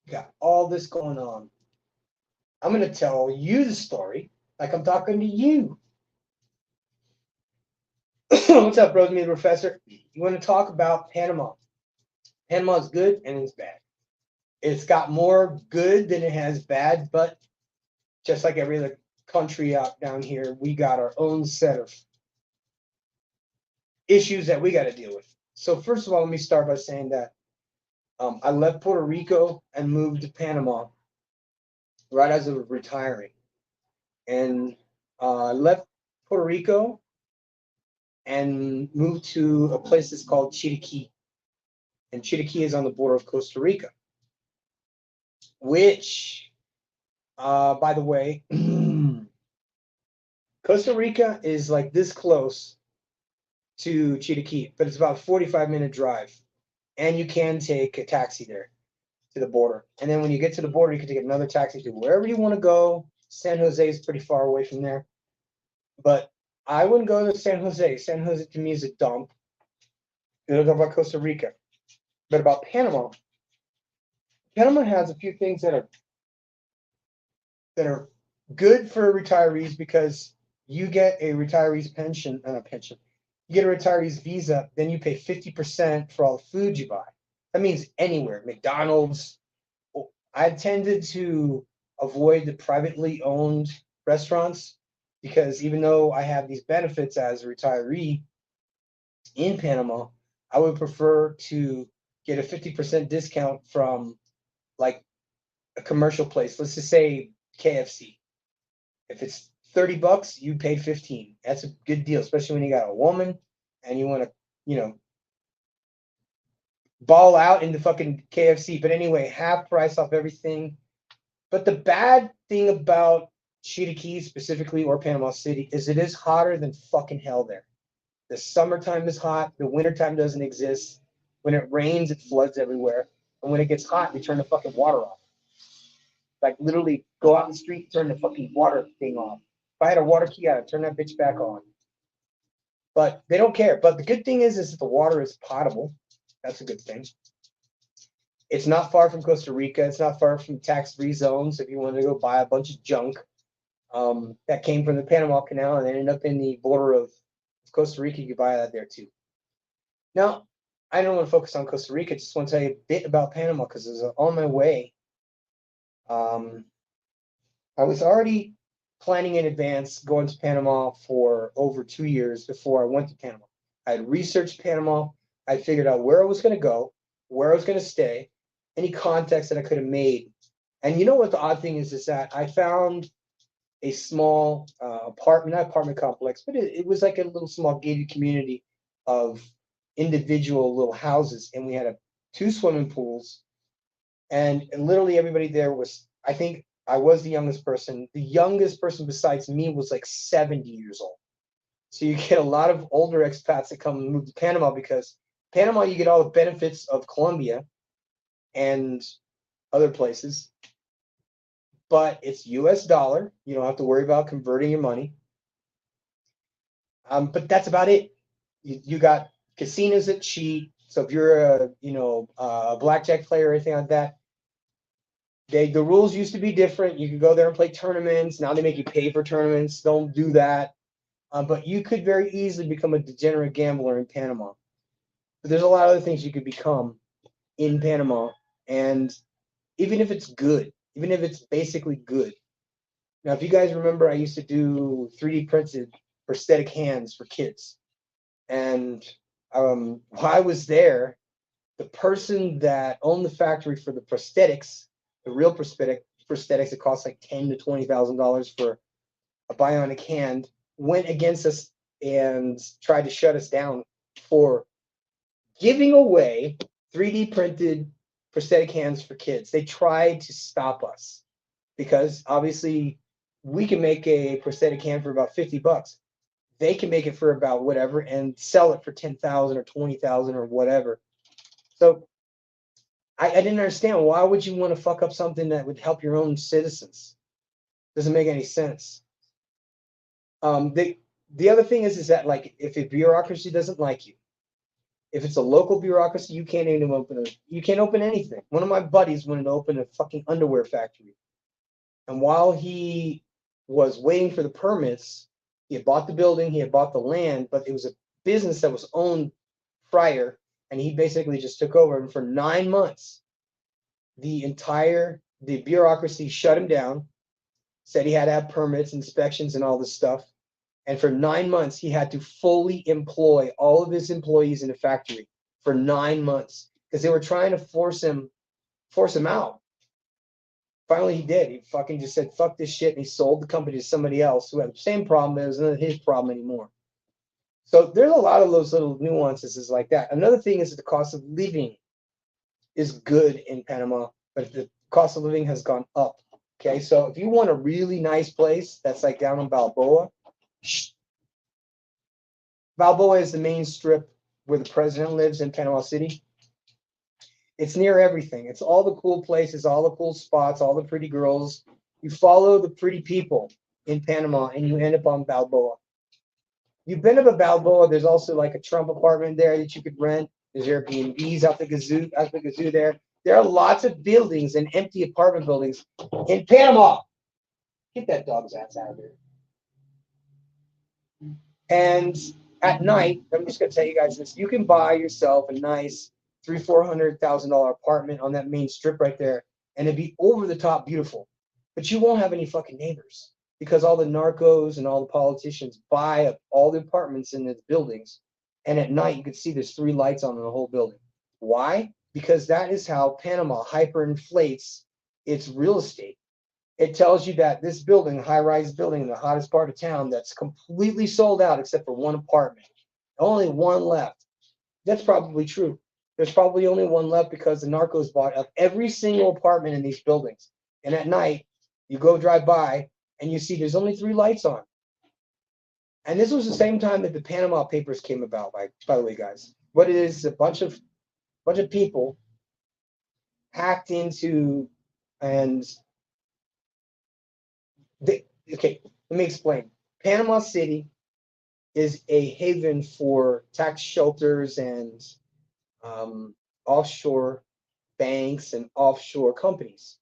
got all this going on. I'm going to tell you the story like I'm talking to you. What's up, bros? Me, the professor. You want to talk about Panama? Panama is good and it's bad. It's got more good than it has bad, but just like every other country out down here, we got our own set of issues that we got to deal with. So first of all, let me start by saying that I left Puerto Rico and moved to Panama right as I was retiring, and I left Puerto Rico and moved to a place that's called Chiriquí, and Chiriquí is on the border of Costa Rica, which, by the way, Costa Rica is like this close to Chiriquí, but it's about a 45-minute drive, and you can take a taxi there to the border. And then when you get to the border, you can take another taxi to wherever you want to go. San Jose is pretty far away from there, but I wouldn't go to San Jose. San Jose to me is a dump. You don't know about Costa Rica, but about Panama. Panama has a few things that are good for retirees because you get a retiree's pension, not a pension. You get a retiree's visa, then you pay 50% for all the food you buy. That means anywhere, McDonald's. I tended to avoid the privately owned restaurants because even though I have these benefits as a retiree in Panama, I would prefer to get a 50% discount from like a commercial place. Let's just say KFC. If it's $30, you paid 15. That's a good deal, especially when you got a woman and you want to, you know, ball out in the fucking KFC. But anyway, half price off everything. But the bad thing about Chiriquí specifically or Panama City is it is hotter than fucking hell there. The summertime is hot. The wintertime doesn't exist. When it rains, it floods everywhere. And when it gets hot, they turn the fucking water off. Like literally go out in the street, turn the fucking water thing off. If I had a water key, I'd turn that bitch back on. But they don't care. But the good thing is that the water is potable. That's a good thing. It's not far from Costa Rica. It's not far from tax-free zones. If you want to go buy a bunch of junk that came from the Panama Canal and ended up in the border of Costa Rica, you could buy that there too. Now, I don't want to focus on Costa Rica. I just want to tell you a bit about Panama because on my way. Um, I was already planning in advance going to Panama for over 2 years before I went to Panama. I had researched Panama. I figured out where I was going to go, where I was going to stay, any contacts that I could have made. And you know what the odd thing is that I found a small apartment, not apartment complex, but it was like a little small gated community of individual little houses. And we had two swimming pools. And literally everybody there was, I think I was the youngest person. The youngest person besides me was like 70 years old. So you get a lot of older expats that come and move to Panama because Panama, you get all the benefits of Colombia and other places, but it's US dollar. You don't have to worry about converting your money. But that's about it. You got casinos that cheat. So if you're a blackjack player or anything like that, the rules used to be different. You could go there and play tournaments. Now they make you pay for tournaments. Don't do that. But you could very easily become a degenerate gambler in Panama. But there's a lot of other things you could become in Panama. And even if it's good, even if it's basically good. Now, if you guys remember, I used to do 3D printed prosthetic hands for kids. And while I was there, the person that owned the factory for the prosthetics, the real prosthetics, it costs like $10,000 to $20,000 for a bionic hand, went against us and tried to shut us down for giving away 3D printed prosthetic hands for kids. They tried to stop us because obviously we can make a prosthetic hand for about $50. They can make it for about whatever and sell it for 10,000 or 20,000 or whatever. So I didn't understand, why would you want to fuck up something that would help your own citizens? Doesn't make any sense. The other thing is that like if a bureaucracy doesn't like you, If it's a local bureaucracy, you can't even you can't open anything. One of my buddies wanted to open a fucking underwear factory. And while he was waiting for the permits, he had bought the building, he had bought the land, but it was a business that was owned prior, and he basically just took over. And for 9 months, the bureaucracy shut him down, said he had to have permits, inspections, and all this stuff. And for 9 months, he had to fully employ all of his employees in the factory for 9 months because they were trying to force him out. Finally, he did. He fucking just said, fuck this shit. And he sold the company to somebody else who had the same problem. It was not his problem anymore. So there's a lot of those little nuances like that. Another thing is that the cost of living is good in Panama, but the cost of living has gone up. Okay, so if you want a really nice place that's like down in Balboa, Balboa is the main strip where the president lives in Panama City. It's near everything. It's all the cool places, all the cool spots, all the pretty girls. You follow the pretty people in Panama and you end up on Balboa. You've been up a Balboa, there's also like a Trump apartment there that you could rent. There's Airbnbs out the gazoo there. There are lots of buildings and empty apartment buildings in Panama. Get that dog's ass out of here. And at night, I'm just gonna tell you guys this: you can buy yourself a nice $300,000-$400,000 apartment on that main strip right there, and it'd be over the top beautiful. But you won't have any fucking neighbors because all the narcos and all the politicians buy up all the apartments in the buildings. And at night, you can see there's 3 lights on in the whole building. Why? Because that is how Panama hyperinflates its real estate. It tells you that this building, high-rise building in the hottest part of town, that's completely sold out except for one apartment. Only one left. That's probably true. There's probably only one left because the narcos bought up every single apartment in these buildings. And at night, you go drive by and you see there's only 3 lights on. And this was the same time that the Panama Papers came about, by the way, guys. What it is a bunch of people hacked into and okay, let me explain. Panama City is a haven for tax shelters and offshore banks and offshore companies.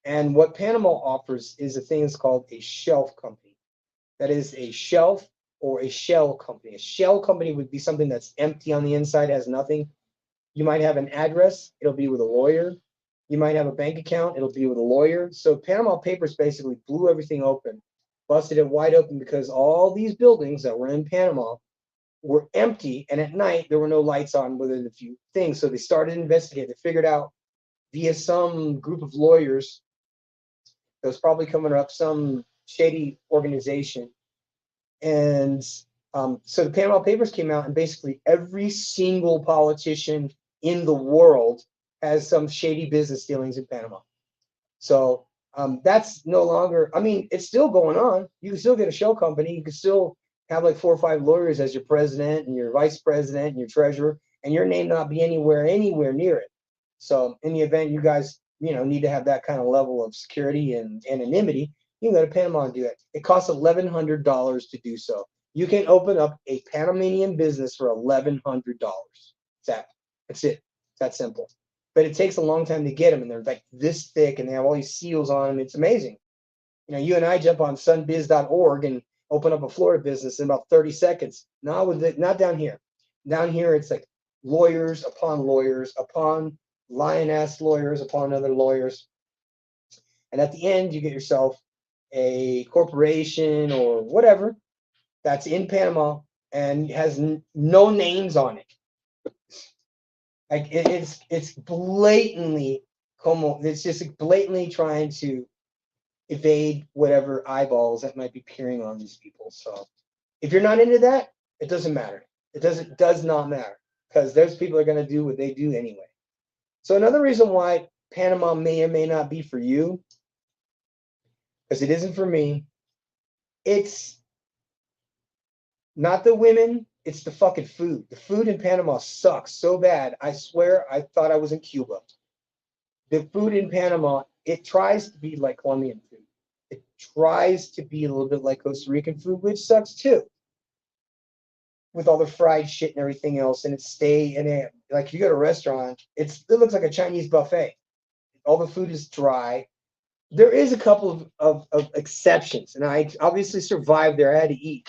And what Panama offers is a thing that's called a shelf company. That is a shelf or a shell company. A shell company would be something that's empty on the inside, has nothing. You might have an address, it'll be with a lawyer. You might have a bank account, it'll be with a lawyer. So Panama Papers basically blew everything open, busted it wide open because all these buildings that were in Panama were empty, and at night there were no lights on within a few things. So they started investigating. They figured out via some group of lawyers that was probably coming up, some shady organization. And so the Panama Papers came out, and basically every single politician in the world has some shady business dealings in Panama. So that's no longer, I mean, it's still going on. You can still get a shell company. You can still have like 4 or 5 lawyers as your president and your vice president and your treasurer, and your name not be anywhere near it. So in the event you guys, need to have that kind of level of security and anonymity, you can go to Panama and do it. It costs $1,100 to do so. You can open up a Panamanian business for $1,100. That's it. It's that simple. But it takes a long time to get them, and they're like this thick, and they have all these seals on them. It's amazing. You and I jump on sunbiz.org and open up a Florida business in about 30 seconds. Not down here. Down here, it's like lawyers upon lion-ass lawyers upon other lawyers. And at the end, you get yourself a corporation or whatever that's in Panama and has no names on it. Like it's blatantly it's just blatantly trying to evade whatever eyeballs that might be peering on these people. So if you're not into that, it doesn't matter. It does not matter, because those people are going to do what they do anyway. So another reason why Panama may or may not be for you, because it isn't for me, it's not the women, it's the fucking food. The food in Panama sucks so bad. I swear I thought I was in Cuba. The food in Panama, it tries to be like Colombian food. It tries to be a little bit like Costa Rican food, which sucks too. with all the fried shit and everything else, and it's stay and it, like if you go to a restaurant, it looks like a Chinese buffet. All the food is dry. There is a couple of exceptions, and I obviously survived there. I had to eat,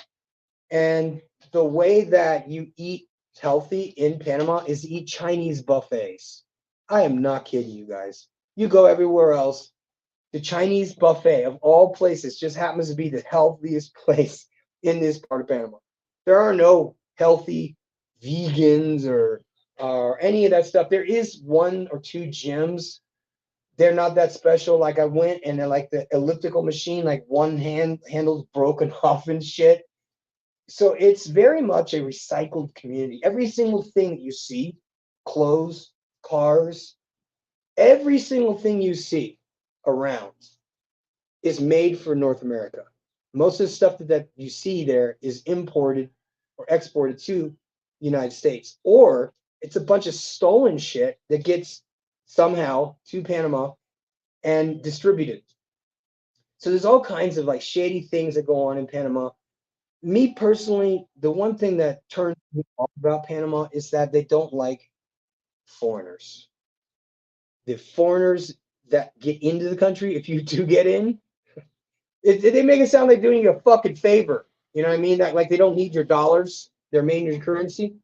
and the way that you eat healthy in Panama is to eat Chinese buffets. I am not kidding you guys. You go everywhere else, the Chinese buffet of all places just happens to be the healthiest place in this part of Panama. There are no healthy vegans or any of that stuff. There is one or two gyms. They're not that special. Like I went and like the elliptical machine, like one handle's broken off and shit. So it's very much a recycled community. Every single thing that you see, clothes, cars, every single thing you see around is made for North America. Most of the stuff that you see there is imported or exported to the United States, or it's a bunch of stolen shit that gets somehow to Panama and distributed. So there's all kinds of like shady things that go on in Panama. Me personally, the one thing that turns me off about Panama is that they don't like foreigners. The foreigners that get into the country, if you do get in, they make it sound like doing you a fucking favor. You know what I mean? That like they don't need your dollars, their main currency,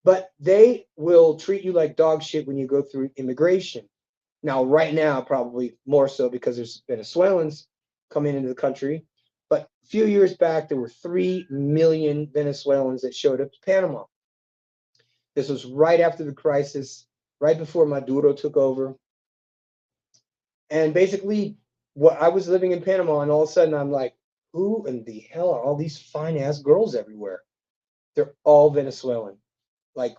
but they will treat you like dog shit when you go through immigration. Now, right now, probably more so because there's Venezuelans coming into the country. But a few years back, there were 3 million Venezuelans that showed up to Panama. This was right after the crisis, right before Maduro took over. And basically, what I was living in Panama, and all of a sudden I'm like, who in the hell are all these fine ass girls everywhere? They're all Venezuelan. Like,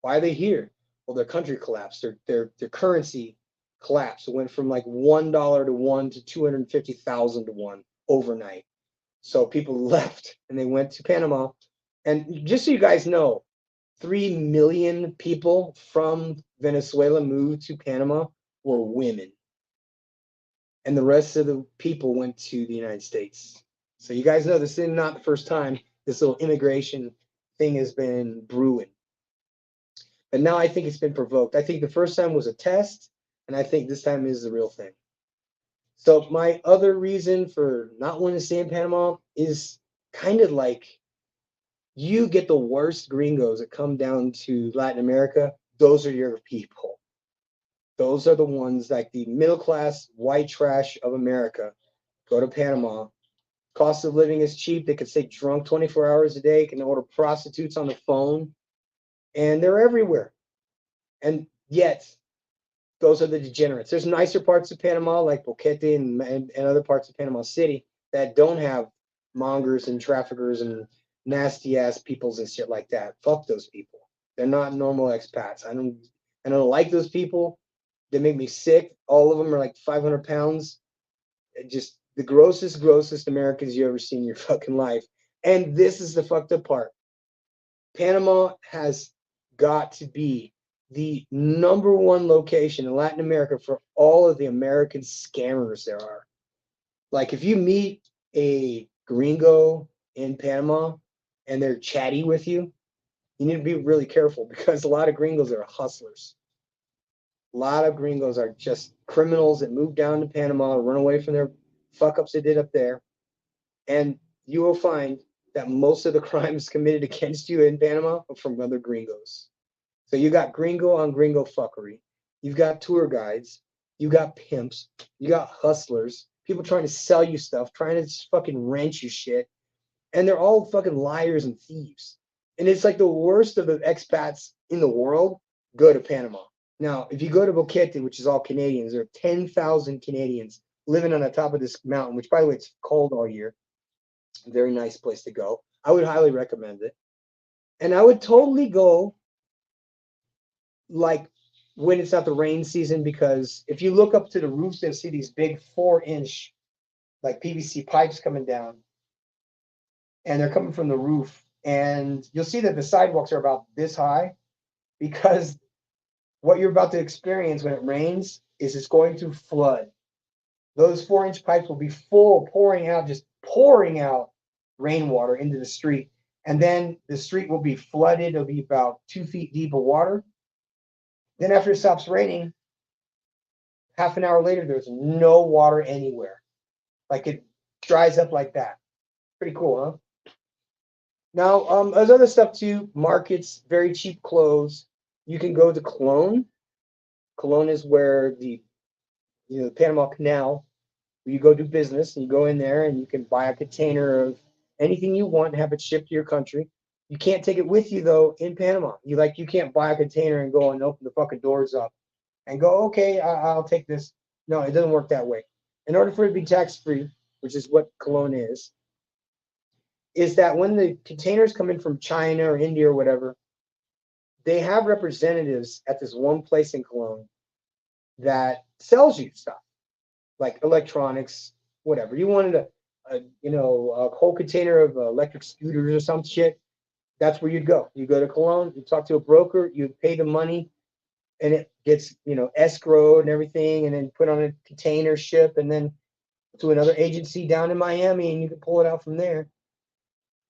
why are they here? Well, their country collapsed. Their currency collapsed. It went from like $1 to one to 250,000 to one overnight. So people left and they went to Panama. And just so you guys know, 3 million people from Venezuela moved to Panama were women. And the rest of the people went to the United States. So you guys know this is not the first time this little immigration thing has been brewing. But now I think it's been provoked. I think the first time was a test, and I think this time is the real thing. So my other reason for not wanting to stay in Panama is kind of like you get the worst gringos that come down to Latin America. Those are your people. Those are the ones like the middle class white trash of America go to Panama. Cost of living is cheap. They can stay drunk 24 hours a day, can order prostitutes on the phone, and they're everywhere. And yet, those are the degenerates. There's nicer parts of Panama, like Boquete and other parts of Panama City, that don't have mongers and traffickers and nasty ass peoples and shit like that. Fuck those people. They're not normal expats. I don't like those people. They make me sick. All of them are like 500 pounds. Just the grossest Americans you ever seen in your fucking life. And this is the fucked up part. Panama has got to be the number one location in Latin America for all of the American scammers there are. Like if you meet a gringo in Panama and they're chatty with you, you need to be really careful because a lot of gringos are hustlers. A lot of gringos are just criminals that moved down to Panama, run away from their fuck ups they did up there. And you will find that most of the crimes committed against you in Panama are from other gringos. So you got gringo on gringo fuckery. You've got tour guides. You got pimps. You got hustlers. People trying to sell you stuff, trying to just fucking rent you shit. And they're all fucking liars and thieves. And it's like the worst of the expats in the world go to Panama. Now, if you go to Boquete, which is all Canadians, there are 10,000 Canadians living on the top of this mountain, which, by the way, it's cold all year. Very nice place to go. I would highly recommend it. And I would totally go like when it's not the rain season, because if you look up to the roofs and see these big 4-inch like PVC pipes coming down, and they're coming from the roof, and you'll see that the sidewalks are about this high because what you're about to experience when it rains is it's going to flood. Those 4-inch pipes will be full, pouring out rainwater into the street. And then the street will be flooded. It'll be about 2 feet deep of water. Then after it stops raining, half an hour later, there's no water anywhere. Like it dries up like that. Pretty cool, huh? Now, there's other stuff too. Markets, very cheap clothes. You can go to Cologne. Cologne is where the Panama Canal, where you go do business, and you go in there and you can buy a container of anything you want and have it shipped to your country. You can't take it with you though in Panama. You can't buy a container and go and open the fucking doors up and go, okay, I'll take this. No, it doesn't work that way. In order for it to be tax free, which is what Cologne is that when the containers come in from China or India or whatever, they have representatives at this one place in Cologne that sells you stuff like electronics, whatever. You wanted a whole container of electric scooters or some shit. That's where you'd go. You go to Cologne, you talk to a broker, you pay the money, and it gets escrowed and everything, and then put on a container ship, and then to another agency down in Miami, and you can pull it out from there.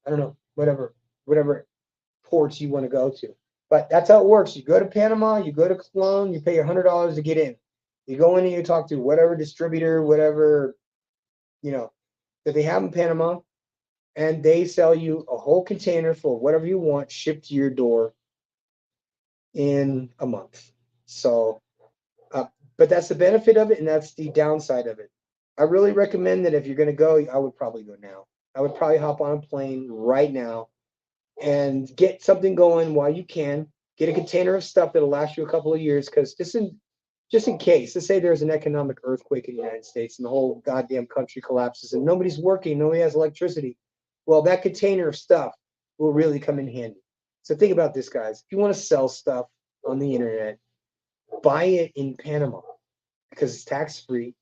I don't know, whatever ports you want to go to. But that's how it works. You go to Panama, you go to Cologne, you pay $100 to get in. You go in and you talk to whatever distributor, whatever, that they have in Panama, and they sell you a whole container full of whatever you want shipped to your door in a month. So, but that's the benefit of it, and that's the downside of it. I really recommend that if you're going to go, I would probably go now. I would probably hop on a plane right now and get something going while you can. Get a container of stuff that'll last you a couple of years, because just in case, let's say there's an economic earthquake in the United States and the whole goddamn country collapses and nobody's working, nobody has electricity. Well, that container of stuff will really come in handy. So think about this, guys. If you want to sell stuff on the internet, buy it in Panama because it's tax-free.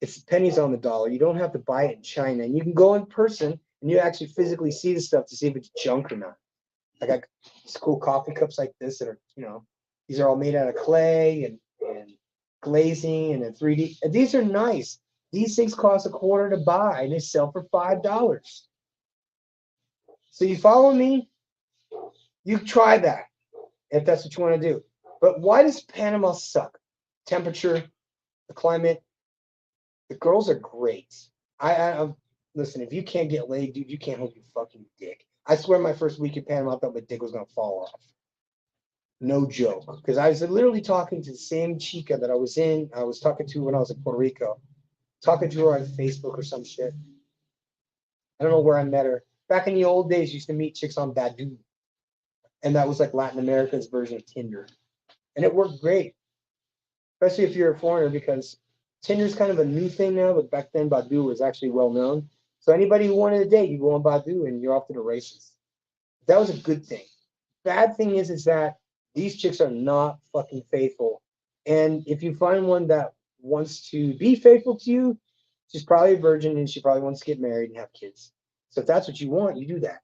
It's pennies on the dollar. You don't have to buy it in China. And you can go in person and you actually physically see the stuff to see if it's junk or not. I got these cool coffee cups like this that are, these are all made out of clay and glazing and then 3D. And these are nice. These things cost $1 to buy and they sell for $5. So you follow me? You try that if that's what you want to do. But why does Panama suck? Temperature, the climate. The girls are great. I listen, if you can't get laid, dude, you can't hold your fucking dick. I swear my first week in Panama, I thought my dick was going to fall off. No joke. Because I was literally talking to the same chica that I was talking to when I was in Puerto Rico. Talking to her on Facebook or some shit. I don't know where I met her. Back in the old days, I used to meet chicks on Badoo. And that was like Latin America's version of Tinder. And it worked great. Especially if you're a foreigner, because Tinder's kind of a new thing now, but back then Badoo was actually well known. So anybody who wanted a date, you go on Badoo and you're off to the races. That was a good thing. Bad thing is that these chicks are not fucking faithful. And if you find one that wants to be faithful to you, she's probably a virgin and she probably wants to get married and have kids. So if that's what you want, you do that.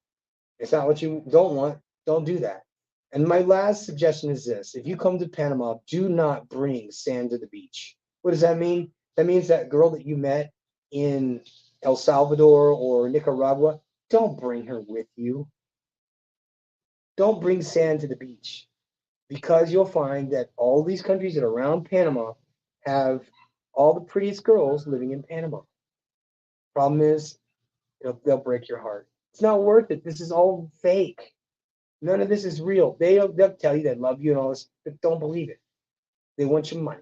If it's not what you don't want, don't do that. And my last suggestion is this. If you come to Panama, do not bring sand to the beach. What does that mean? That means that girl that you met in El Salvador or Nicaragua, don't bring her with you. Don't bring sand to the beach, because you'll find that all these countries that are around Panama have all the prettiest girls living in Panama. Problem is, they'll break your heart. It's not worth it. This is all fake. None of this is real. They'll tell you they love you and all this, but don't believe it. They want your money.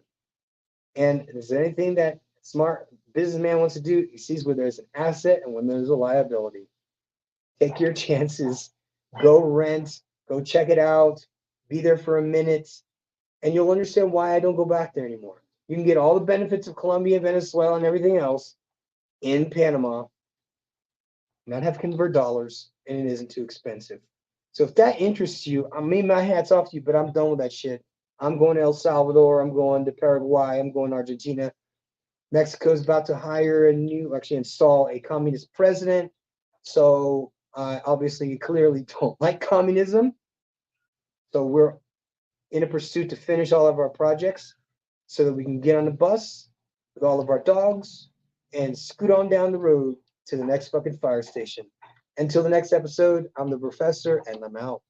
And if there's anything that smart businessman wants to do, he sees where there's an asset and when there's a liability. Take your chances. Go rent. Go check it out. Be there for a minute. And you'll understand why I don't go back there anymore. You can get all the benefits of Colombia, Venezuela, and everything else in Panama, not have to convert dollars, and it isn't too expensive. So if that interests you, I mean, my hat's off to you, but I'm done with that shit. I'm going to El Salvador. I'm going to Paraguay. I'm going to Argentina. Mexico's about to install a communist president. So obviously, you clearly don't like communism. So we're in a pursuit to finish all of our projects so that we can get on the bus with all of our dogs and scoot on down the road to the next fucking fire station. Until the next episode, I'm the professor, and I'm out.